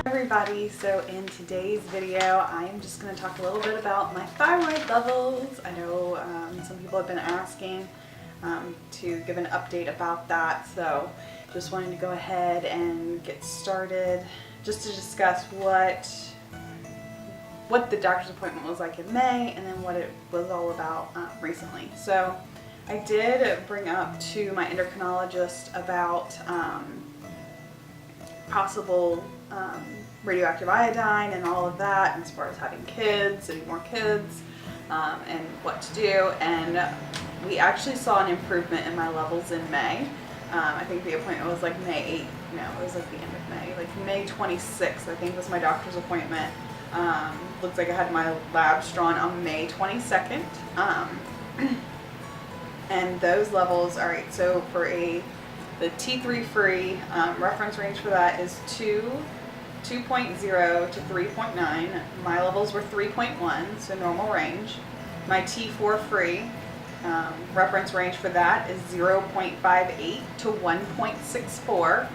Everybody, so in today's video I am just going to talk a little bit about my thyroid levels. I know some people have been asking to give an update about that, so just wanted to go ahead and get started just to discuss what the doctor's appointment was like in May and then what it was all about recently. So I did bring up to my endocrinologist about possible radioactive iodine and all of that, and as far as having kids, any more kids, and what to do. And we actually saw an improvement in my levels in May. I think the appointment was like May 8th. No, it was like the end of May. Like May 26th, I think was my doctor's appointment. Looks like I had my labs drawn on May 22nd. And those levels, alright, so for the T3 free, reference range for that is 2.0 to 3.9. My levels were 3.1, so normal range. My T4 free, reference range for that is 0.58 to 1.64.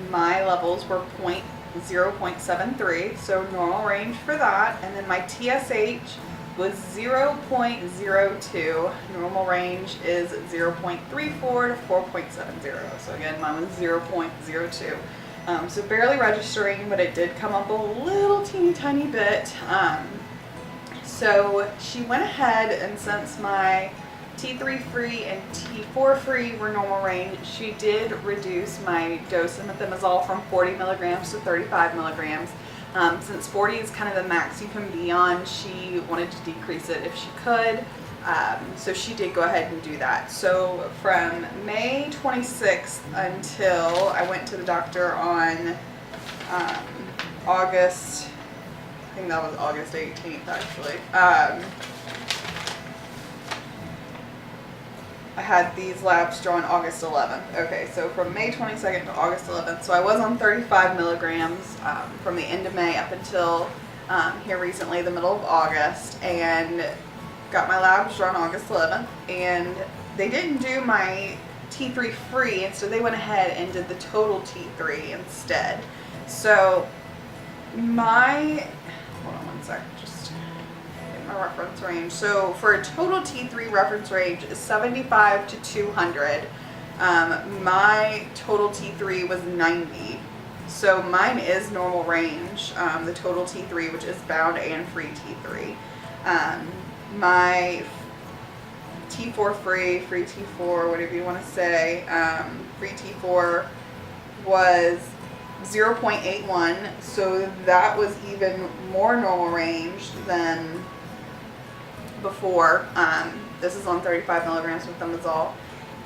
My levels were 0.73, so normal range for that. And then my TSH was 0.02. Normal range is 0.34 to 4.70. So again, mine was 0.02. So barely registering, but it did come up a little teeny tiny bit. So she went ahead, and since my T3 free and T4 free were normal range, she did reduce my dose of methimazole from 40 milligrams to 35 milligrams. Since 40 is kind of the max you can be on, she wanted to decrease it if she could. So she did go ahead and do that. So from May 26th until I went to the doctor on August, I think that was August 18th actually. I had these labs drawn August 11th. Okay, so from May 22nd to August 11th. So I was on 35 milligrams from the end of May up until here recently, the middle of August, and got my labs drawn August 11th. And they didn't do my T3 free, and so they went ahead and did the total T3 instead. So my, hold on one sec, just my reference range. So for a total T3 reference range is 75 to 200. My total T3 was 90. So mine is normal range, the total T3, which is bound and free T3. My T4 free T4, whatever you want to say, free T4 was 0.81. So that was even more normal range than before. This is on 35 milligrams of methimazole.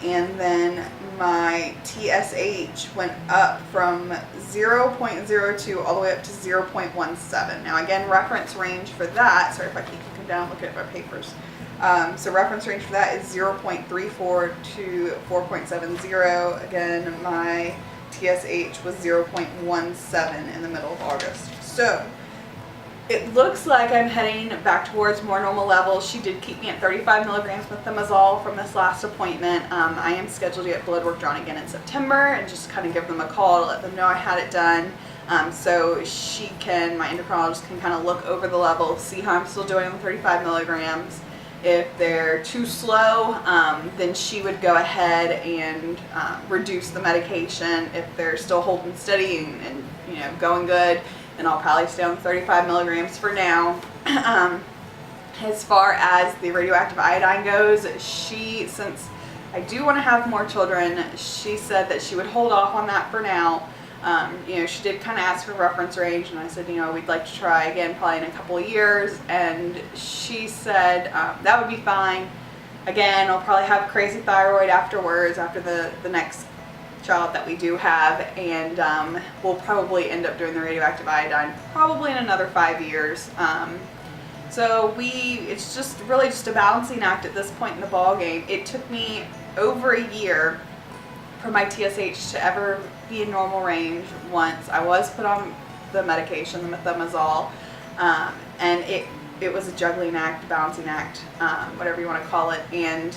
And then my TSH went up from 0.02 all the way up to 0.17. Now again, reference range for that, sorry if I keep looking down looking at my papers. So reference range for that is 0.34 to 4.70. Again, my TSH was 0.17 in the middle of August. So it looks like I'm heading back towards more normal levels. She did keep me at 35 milligrams methimazole from this last appointment. I am scheduled to get blood work drawn again in September, and just kind of give them a call to let them know I had it done. So my endocrinologist can kind of look over the levels, see how I'm still doing on 35 milligrams. If they're too slow, then she would go ahead and reduce the medication. If they're still holding steady and you know, going good, and I'll probably stay on 35 milligrams for now. As far as the radioactive iodine goes, since I do want to have more children, she said that she would hold off on that for now. You know, she did kind of ask for reference range, and I said, you know, we'd like to try again probably in a couple of years, and she said that would be fine. Again, I'll probably have crazy thyroid afterwards, after the next child that we do have, and we'll probably end up doing the radioactive iodine probably in another 5 years. So it's just really just a balancing act at this point in the ball game. It took me over a year for my TSH to ever be in normal range. Once I was put on the medication, the methimazole, and it was a juggling act, balancing act, whatever you want to call it. And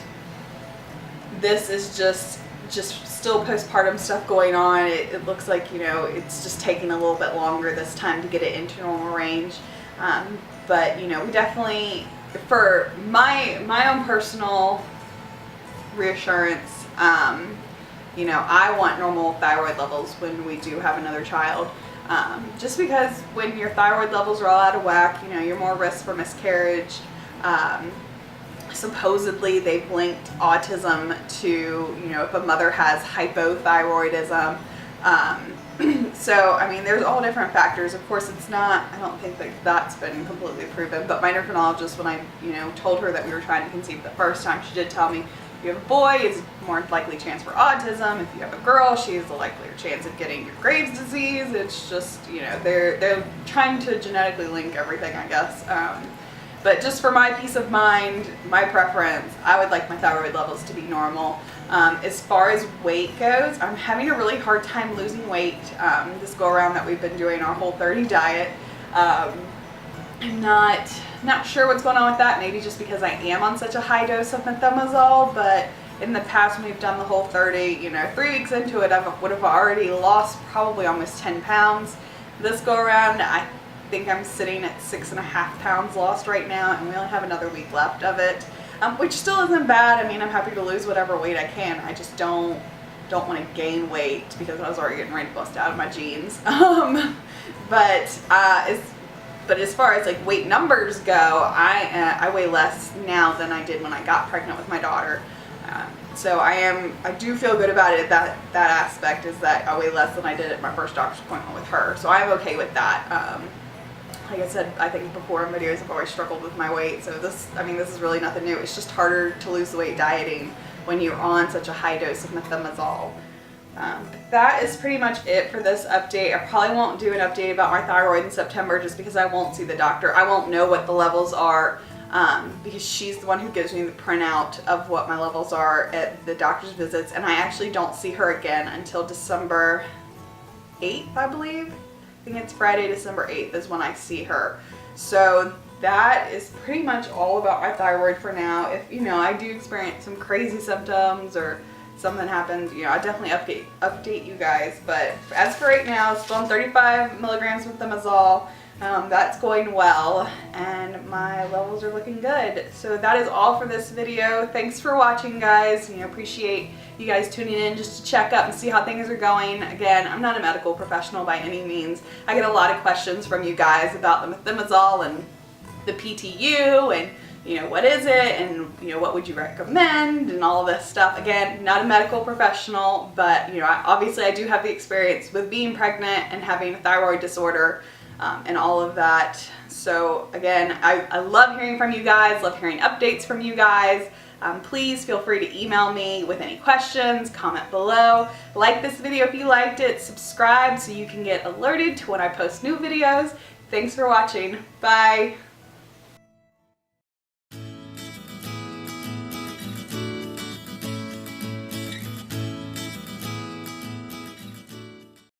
this is just just still postpartum stuff going on. It looks like, you know, it's just taking a little bit longer this time to get it into normal range. But, you know, we definitely, for my own personal reassurance, you know, I want normal thyroid levels when we do have another child. Just because when your thyroid levels are all out of whack, you know, you're more risk for miscarriage. Supposedly they've linked autism to, you know, if a mother has hypothyroidism. So, I mean, there's all different factors. Of course, it's not, I don't think that that's been completely proven, but my endocrinologist, when I, you know, told her that we were trying to conceive the first time, she did tell me, if you have a boy, it's more likely chance for autism. If you have a girl, she has a likelier chance of getting your Graves' disease. It's just, you know, they're trying to genetically link everything, I guess. But just for my peace of mind, my preference, I would like my thyroid levels to be normal. As far as weight goes, I'm having a really hard time losing weight this go around that we've been doing our Whole30 diet. I'm not sure what's going on with that, maybe just because I am on such a high dose of methimazole, but in the past when we've done the Whole30, you know, 3 weeks into it, I would have already lost probably almost 10 pounds. This go around, I think I'm sitting at 6.5 pounds lost right now, and we only have another week left of it, which still isn't bad. I mean, I'm happy to lose whatever weight I can. I just don't want to gain weight because I was already getting ready to bust out of my jeans. But as far as like weight numbers go, I weigh less now than I did when I got pregnant with my daughter. So I do feel good about it. That aspect is that I weigh less than I did at my first doctor's appointment with her. So I'm okay with that. Like I said, I think before in videos I've always struggled with my weight. So this is really nothing new. It's just harder to lose the weight dieting when you're on such a high dose of methimazole. That is pretty much it for this update. I probably won't do an update about my thyroid in September just because I won't see the doctor. I won't know what the levels are because she's the one who gives me the printout of what my levels are at the doctor's visits, and I actually don't see her again until December 8th, I believe. I think it's Friday, December 8th is when I see her. So that is pretty much all about my thyroid for now. If, you know, I do experience some crazy symptoms or something happens, you know, I definitely update you guys. But as for right now, still on 35 milligrams with methimazole. That's going well, and my levels are looking good. So that is all for this video. Thanks for watching, guys. You know, appreciate you guys tuning in just to check up and see how things are going. Again, I'm not a medical professional by any means. I get a lot of questions from you guys about the methimazole and the PTU and, you know, what is it, and, you know, what would you recommend, and all of this stuff. Again, not a medical professional, but, you know, obviously I do have the experience with being pregnant and having a thyroid disorder and all of that. So again, I love hearing from you guys, love hearing updates from you guys. Please feel free to email me with any questions, comment below. Like this video if you liked it, subscribe so you can get alerted to when I post new videos. Thanks for watching. Bye.